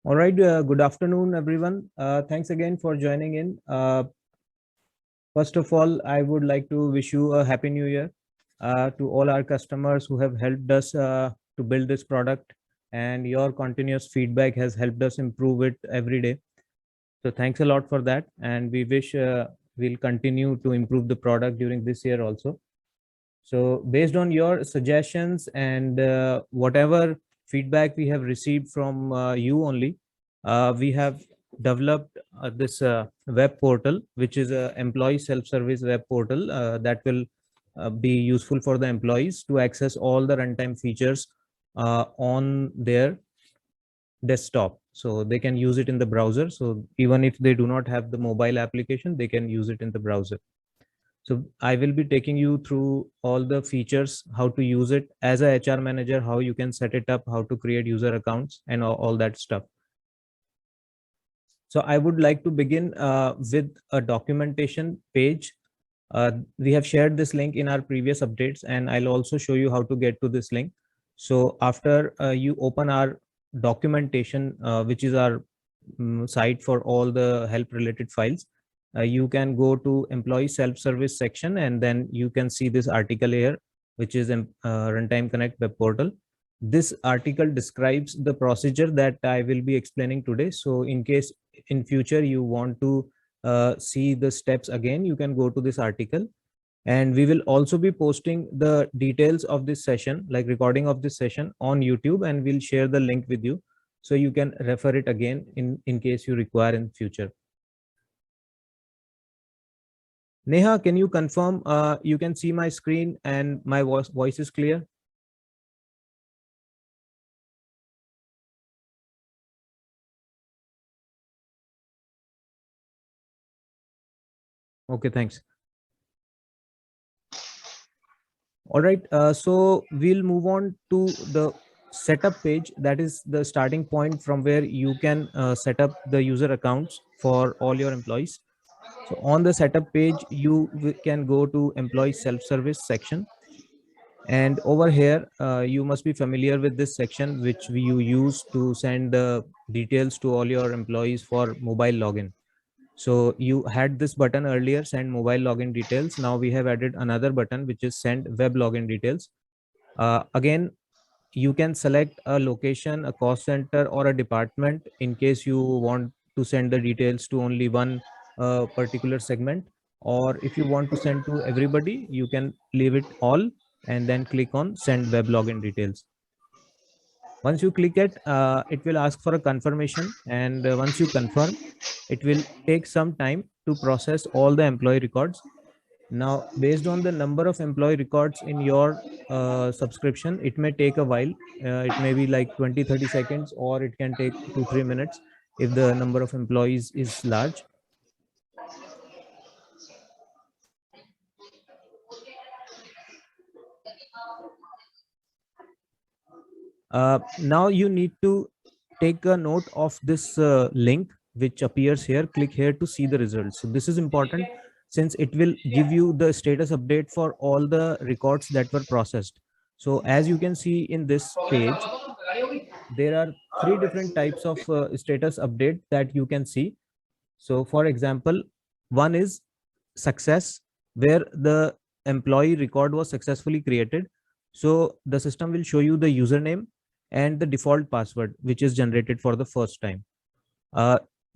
All right. Good afternoon, everyone. Thanks again for joining in. First of all, I would like to wish you a happy new year to all our customers who have helped us to build this product, and your continuous feedback has helped us improve it every day. So thanks a lot for that, and we wish we'll continue to improve the product during this year also. So based on your suggestions and whatever feedback we have received from you only, we have developed this web portal, which is a employee self-service web portal that will be useful for the employees to access all the runtime features on their desktop. So they can use it in the browser. So even if they do not have the mobile application, they can use it in the browser. So I will be taking you through all the features, how to use it as a HR manager, how you can set it up, how to create user accounts and all that stuff. So I would like to begin with a documentation page. We have shared this link in our previous updates, and I'll also show you how to get to this link. So after you open our documentation, which is our site for all the help related files, you can go to employee self-service section, and then you can see this article here, which is Runtime Connect web portal. This article describes the procedure that I will be explaining today. So in case in future you want to see the steps again, you can go to this article. And we will also be posting the details of this session, like recording of this session, on YouTube, and we'll share the link with you so you can refer it again in case you require in future. Neha, can you confirm you can see my screen and my voice is clear? Okay, thanks. All right, so we'll move on to the setup page. That is the starting point from where you can set up the user accounts for all your employees. So on the setup page, you can go to employee self-service section. And over here, you must be familiar with this section, which you use to send the details to all your employees for mobile login. So you had this button earlier, send mobile login details. Now we have added another button, which is send web login details. Again, you can select a location, a cost center, or a department in case you want to send the details to only one particular segment. Or if you want to send to everybody, you can leave it all and then click on send web login details. Once you click it will ask for a confirmation, and once you confirm, it will take some time to process all the employee records. Now, based on the number of employee records in your subscription, it may take a while. It may be like 20-30 seconds, or it can take 2-3 minutes if the number of employees is large. Now you need to take a note of this link which appears here. Click here to see the results. So this is important since it will give you the status update for all the records that were processed. So as you can see in this page, there are three different types of status update that you can see. So for example, one is success, where the employee record was successfully created. So the system will show you the username and the default password, which is generated for the first time.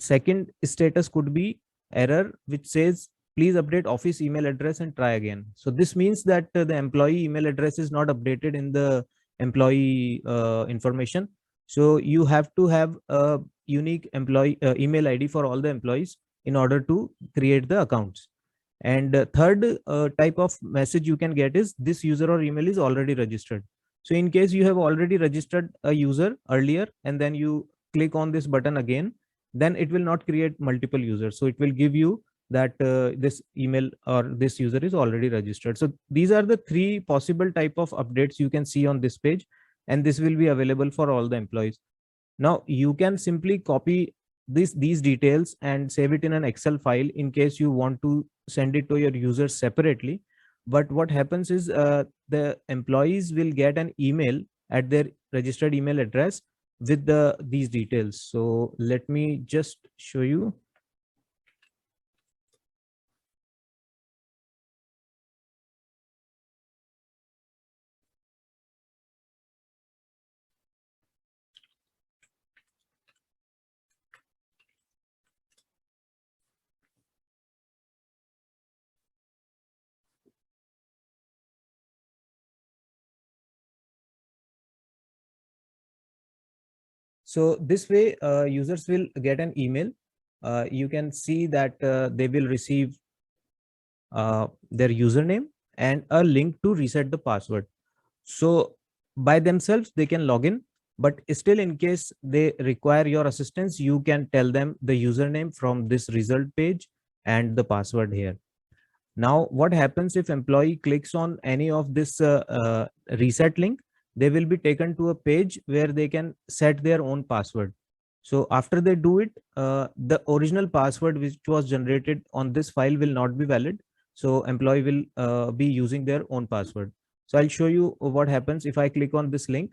Second status could be error, which says please update office email address and try again. So this means that the employee email address is not updated in the employee information. So you have to have a unique employee email ID for all the employees in order to create the accounts. And third type of message you can get is this user or email is already registered. So in case you have already registered a user earlier and then you click on this button again, then it will not create multiple users. So it will give you that this email or this user is already registered. So these are the three possible type of updates you can see on this page, and this will be available for all the employees. Now you can simply copy these details and save it in an Excel file in case you want to send it to your users separately. But what happens is the employees will get an email at their registered email address with these details. So let me just show you. So this way, users will get an email. You can see that they will receive their username and a link to reset the password. So by themselves, they can log in, but still in case they require your assistance, you can tell them the username from this result page and the password here. Now, what happens if employee clicks on any of this reset link? They will be taken to a page where they can set their own password. So after they do it, the original password which was generated on this file will not be valid. So employee will be using their own password. So I'll show you what happens if I click on this link.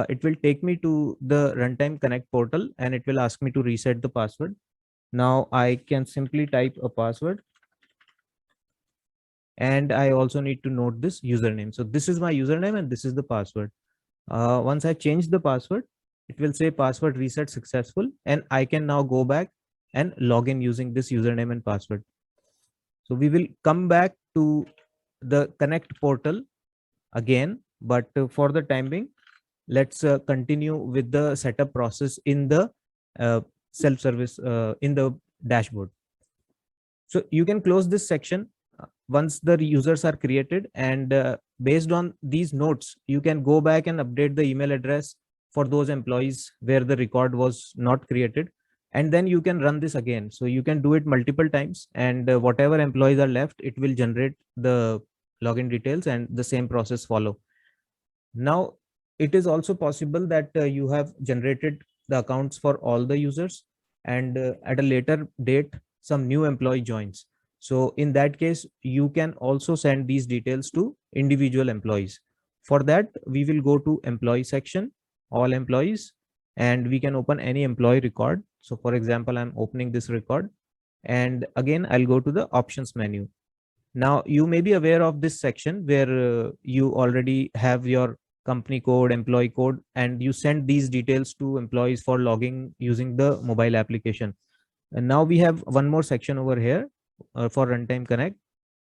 It will take me to the Runtime Connect portal and it will ask me to reset the password. Now I can simply type a password, and I also need to note this username. So this is my username and this is the password. Once I change the password, it will say password reset successful, and I can now go back and log in using this username and password. So we will come back to the Connect portal again, but for the time being, let's continue with the setup process in the uh, self-service in the dashboard. So you can close this section once the users are created, and based on these notes, you can go back and update the email address for those employees where the record was not created. And then you can run this again. So you can do it multiple times, and whatever employees are left, it will generate the login details and the same process follow. Now, it is also possible that you have generated the accounts for all the users, and at a later date, some new employee joins. So in that case, you can also send these details to individual employees. For that, we will go to employee section, all employees, and we can open any employee record. So for example, I'm opening this record, and again, I'll go to the options menu. Now, you may be aware of this section where you already have your company code, employee code, and you send these details to employees for logging using the mobile application. And now we have one more section over here for Runtime Connect.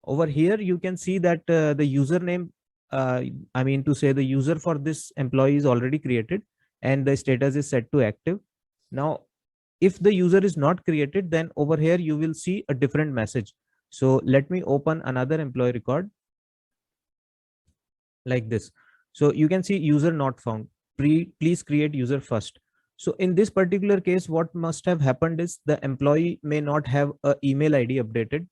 Over here, you can see that the username, I mean to say the user for this employee is already created and the status is set to active. Now, if the user is not created, then over here you will see a different message. So let me open another employee record like this. So you can see user not found. Please create user first. So in this particular case, what must have happened is the employee may not have a email ID updated.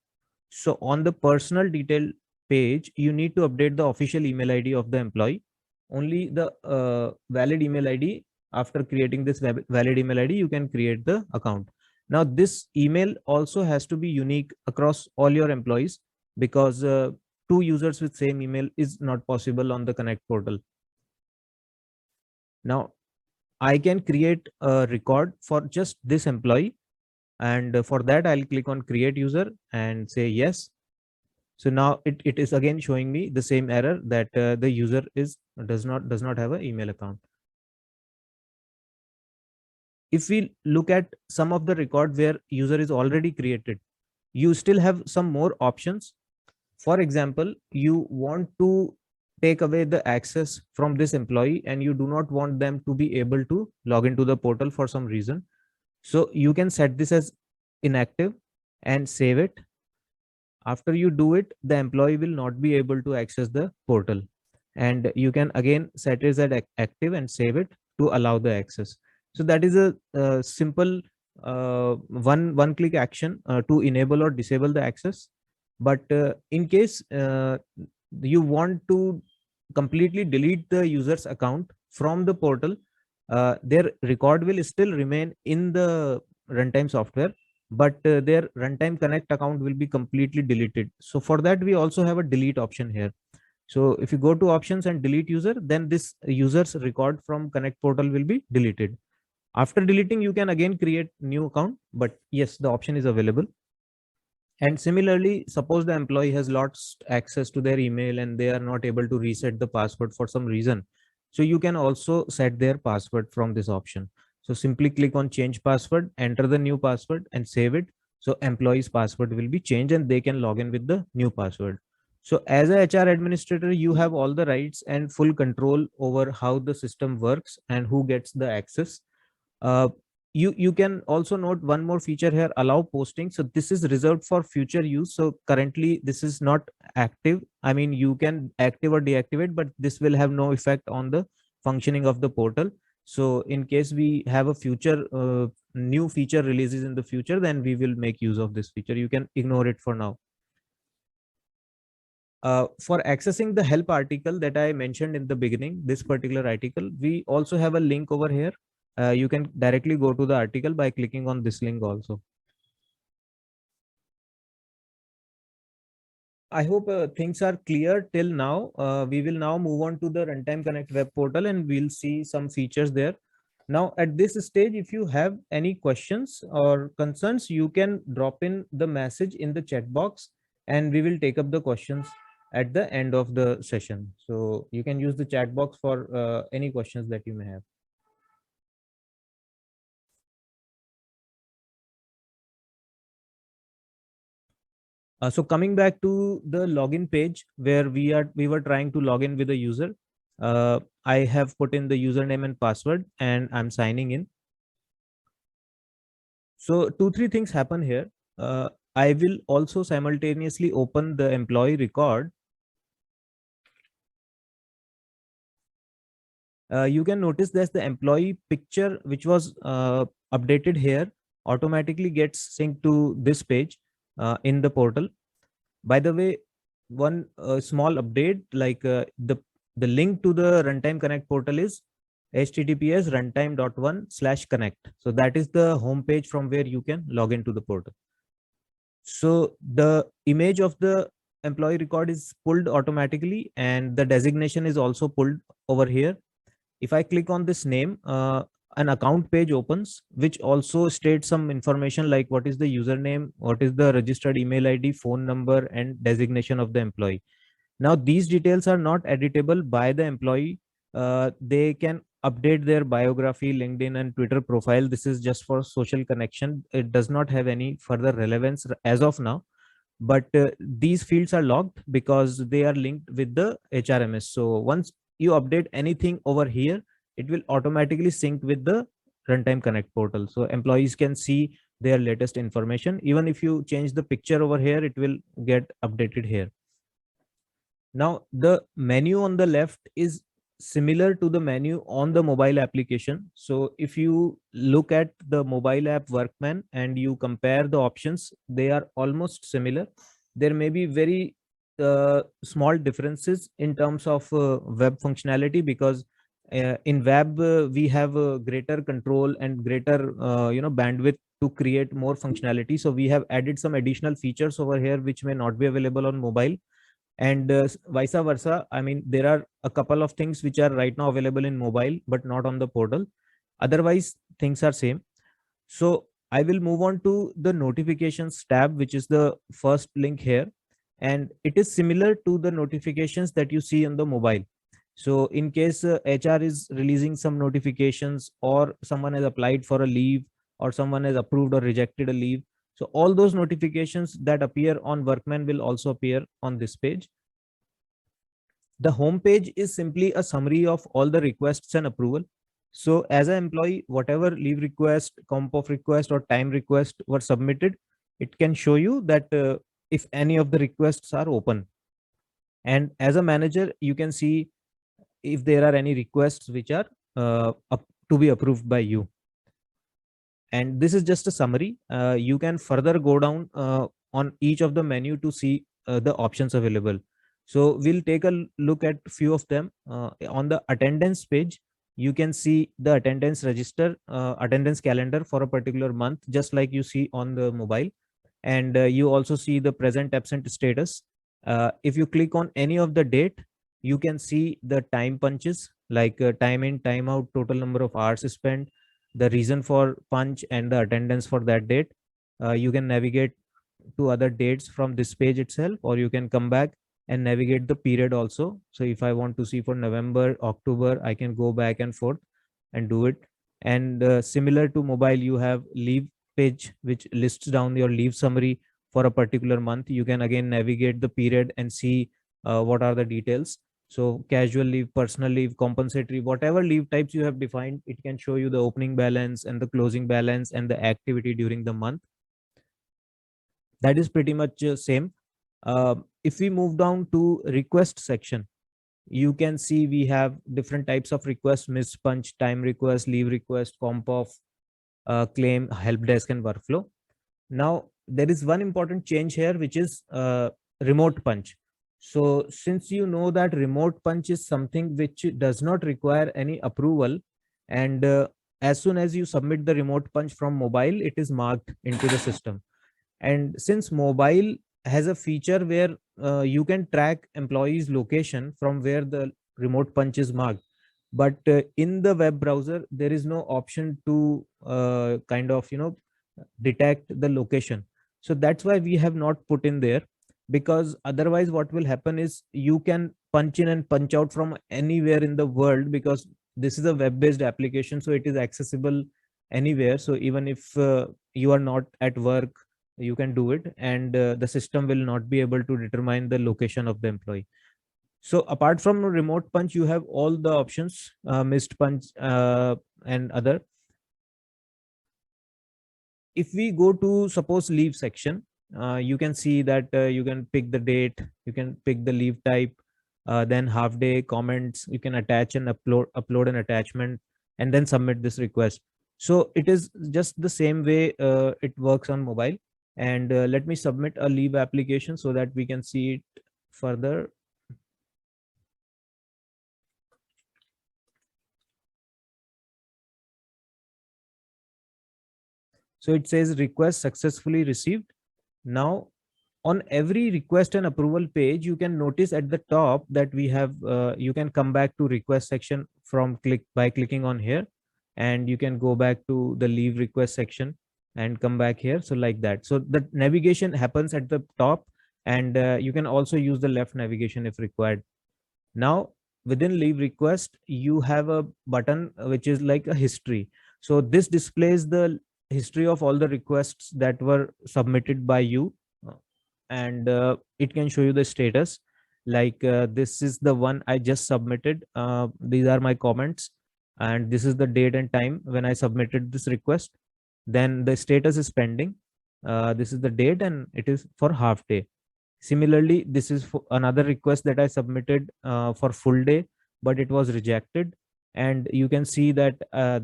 So on the personal detail page, you need to update the official email ID of the employee. Only the valid email ID, after creating this valid email ID, you can create the account. Now this email also has to be unique across all your employees, because two users with same email is not possible on the Connect portal. Now I can create a record for just this employee, and for that I'll click on create user and say yes. So now it is again showing me the same error that the user does not have an email account. If we look at some of the record where user is already created, you still have some more options. For example, you want to take away the access from this employee and you do not want them to be able to log into the portal for some reason. So you can set this as inactive and save it. After you do it, the employee will not be able to access the portal, and you can again set it as active and save it to allow the access. So that is a simple one click action to enable or disable the access. But in case you want to completely delete the user's account from the portal, their record will still remain in the runtime software, but their Runtime Connect account will be completely deleted. So for that, we also have a delete option here. So if you go to options and delete user, then this user's record from Connect portal will be deleted. After deleting, you can again create new account, but yes, the option is available. And similarly, suppose the employee has lost access to their email and they are not able to reset the password for some reason. So you can also set their password from this option. So simply click on change password, enter the new password and save it. So employee's password will be changed and they can log in with the new password. So as a HR administrator, you have all the rights and full control over how the system works and who gets the access. uh, you can also note one more feature here, allow posting. So this is reserved for future use. So currently this is not active. I mean, you can active or deactivate, but this will have no effect on the functioning of the portal. So in case we have a future new feature releases in the future, then we will make use of this feature. You can ignore it for now. For accessing the help article that I mentioned in the beginning, this particular article, we also have a link over here. You can directly go to the article by clicking on this link also. I hope things are clear till now. We will now move on to the Runtime Connect web portal and we'll see some features there. Now at this stage, if you have any questions or concerns, you can drop in the message in the chat box and we will take up the questions at the end of the session. So you can use the chat box for any questions that you may have. So coming back to the login page where we were trying to log in with a user. I have put in the username and password and I'm signing in. So 2-3 things happen here. I will also simultaneously open the employee record. You can notice that the employee picture, which was updated here, automatically gets synced to this page in the portal. By the way, one small update, like the link to the Runtime Connect portal is https runtime.1/connect. So that is the home page from where you can log into the portal. So the image of the employee record is pulled automatically and the designation is also pulled over here. If I click on this name, an account page opens, which also states some information like what is the username, what is the registered email ID, phone number, and designation of the employee. Now, these details are not editable by the employee. They can update their biography, LinkedIn, and Twitter profile. This is just for social connection. It does not have any further relevance as of now. But these fields are logged because they are linked with the HRMS. So once you update anything over here, it will automatically sync with the Runtime Connect portal. So employees can see their latest information. Even if you change the picture over here, it will get updated here. Now, the menu on the left is similar to the menu on the mobile application. So if you look at the mobile app Workman and you compare the options, they are almost similar. There may be very small differences in terms of web functionality, because in web we have greater control and greater bandwidth to create more functionality. So we have added some additional features over here which may not be available on mobile, and vice versa. I mean, there are a couple of things which are right now available in mobile but not on the portal. Otherwise things are same. So I will move on to the notifications tab, which is the first link here, and it is similar to the notifications that you see on the mobile. So in case HR is releasing some notifications, or someone has applied for a leave, or someone has approved or rejected a leave, so all those notifications that appear on Workman will also appear on this page. The home page is simply a summary of all the requests and approval. So as an employee, whatever leave request, comp of request, or time request were submitted, it can show you that if any of the requests are open. And as a manager, you can see if there are any requests which are to be approved by you. And this is just a summary. You can further go down on each of the menu to see the options available. So we'll take a look at few of them. On the attendance page, you can see the attendance register, attendance calendar for a particular month, just like you see on the mobile. And you also see the present absent status. If you click on any of the date, you can see the time punches, like time in, time out, total number of hours spent, the reason for punch, and the attendance for that date. You can navigate to other dates from this page itself, or you can come back and navigate the period also. So if I want to see for November, October, I can go back and forth and do it. And similar to mobile, you have leave page which lists down your leave summary for a particular month. You can again navigate the period and see what are the details. So casual leave, personal leave, compensatory, whatever leave types you have defined, it can show you the opening balance and the closing balance and the activity during the month. That is pretty much same. If we move down to request section, you can see we have different types of requests: miss punch, time request, leave request, comp off, claim, help desk, and workflow. Now there is one important change here, which is remote punch. So since you know that remote punch is something which does not require any approval, and as soon as you submit the remote punch from mobile, it is marked into the system. And since mobile has a feature where you can track employees location from where the remote punch is marked, but in the web browser there is no option to kind of detect the location. So that's why we have not put in there, because otherwise what will happen is you can punch in and punch out from anywhere in the world, because this is a web based application, so it is accessible anywhere. So even if you are not at work, you can do it, and the system will not be able to determine the location of the employee. So apart from remote punch, you have all the options, missed punch, and other. If we go to suppose leave section, you can see that you can pick the date, you can pick the leave type, then half day, comments, you can attach and upload an attachment, and then submit this request. So it is just the same way it works on mobile. And let me submit a leave application so that we can see it further. So it says request successfully received. Now on every request and approval page, you can notice at the top that we have you can come back to request section from clicking on here, and you can go back to the leave request section and come back here. So like that, so the navigation happens at the top, and you can also use the left navigation if required. Now within leave request, you have a button which is like a history. So this displays the history of all the requests that were submitted by you, and it can show you the status. Like this is the one I just submitted. These are my comments, and this is the date and time when I submitted this request. Then the status is pending. This is the date, and it is for half day. Similarly, this is for another request that I submitted for full day, but it was rejected. And you can see that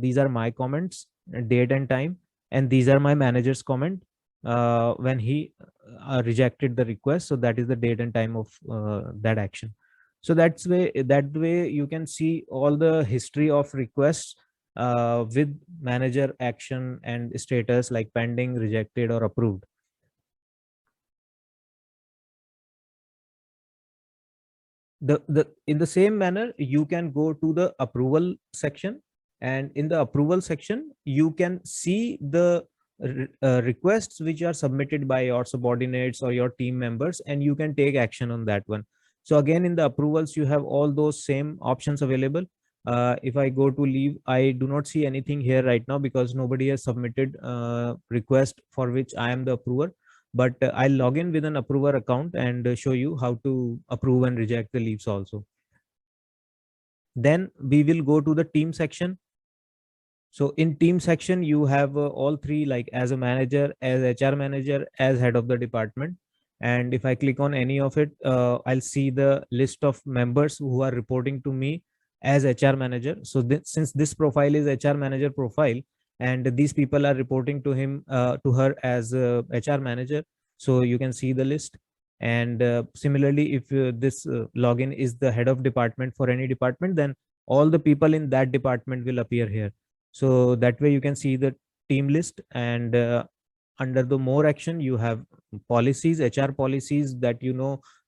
these are my comments, date and time, and these are my manager's comment when he rejected the request. So that is the date and time of that action. So that way you can see all the history of requests with manager action and status, like pending, rejected, or approved. The in the same manner, you can go to the approval section, and in the approval section you can see the requests which are submitted by your subordinates or your team members, and you can take action on that one. So again, in the approvals you have all those same options available. If I go to leave, I do not see anything here right now because nobody has submitted request for which I am the approver. But I'll log in with an approver account and show you how to approve and reject the leaves also. Then we will go to the team section. So in team section, you have all three, like as a manager, as HR manager, as head of the department. And if I click on any of it, I'll see the list of members who are reporting to me as HR manager. So since this profile is HR manager profile, and these people are reporting to him, to her as HR manager, so you can see the list. And similarly, if this login is the head of department for any department, then all the people in that department will appear here. So that way you can see the team list. And under the more action, you have policies, HR policies, that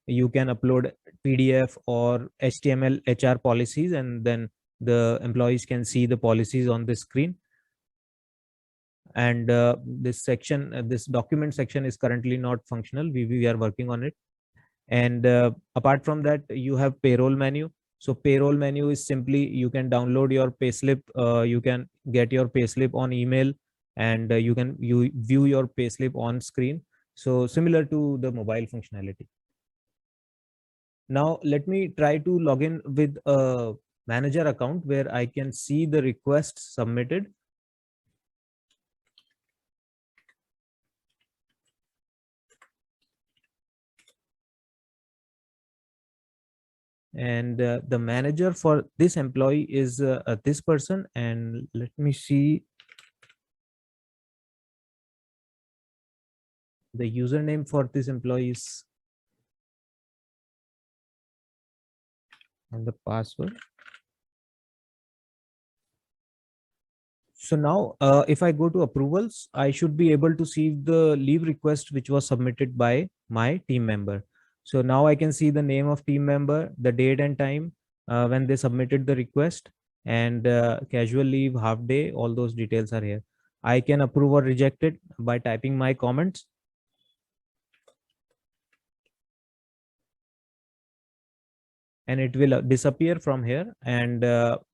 you can upload PDF or HTML HR policies, and then the employees can see the policies on the screen. And this section, this document section is currently not functional. We are working on it. And apart from that, you have payroll menu. So payroll menu is simply, you can download your payslip, you can get your payslip on email, and you view your payslip on screen. So similar to the mobile functionality. Now let me try to log in with a manager account where I can see the requests submitted. And the manager for this employee is this person. And let me see the username for this employee is, and the password. So now if I go to approvals, I should be able to see the leave request which was submitted by my team member. So now I can see the name of team member, the date and time when they submitted the request, and casual leave, half day, all those details are here. I can approve or reject it by typing my comments. And it will disappear from here, and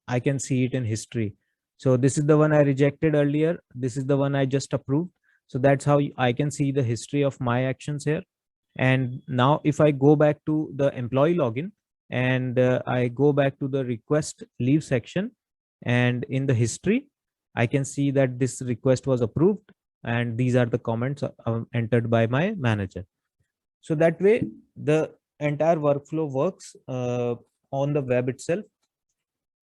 I can see it in history. So this is the one I rejected earlier. This is the one I just approved. So that's how I can see the history of my actions here. And now if I go back to the employee login, and I go back to the request leave section, and in the history, I can see that this request was approved, and these are the comments entered by my manager. So that way, the entire workflow works on the web itself.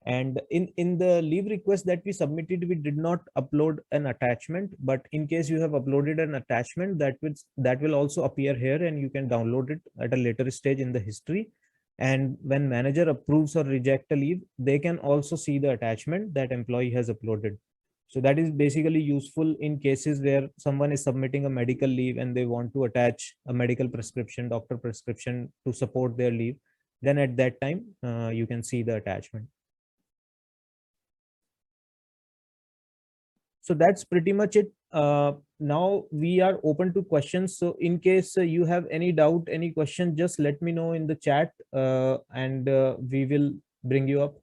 And in the leave request that we submitted, we did not upload an attachment, but in case you have uploaded an attachment, that will also appear here, and you can download it at a later stage in the history. And when manager approves or reject a leave, they can also see the attachment that employee has uploaded. So that is basically useful in cases where someone is submitting a medical leave and they want to attach a medical prescription, doctor prescription, to support their leave. Then at that time, you can see the attachment. So that's pretty much it. Now we are open to questions. So in case you have any doubt, any question, just let me know in the chat, and we will bring you up.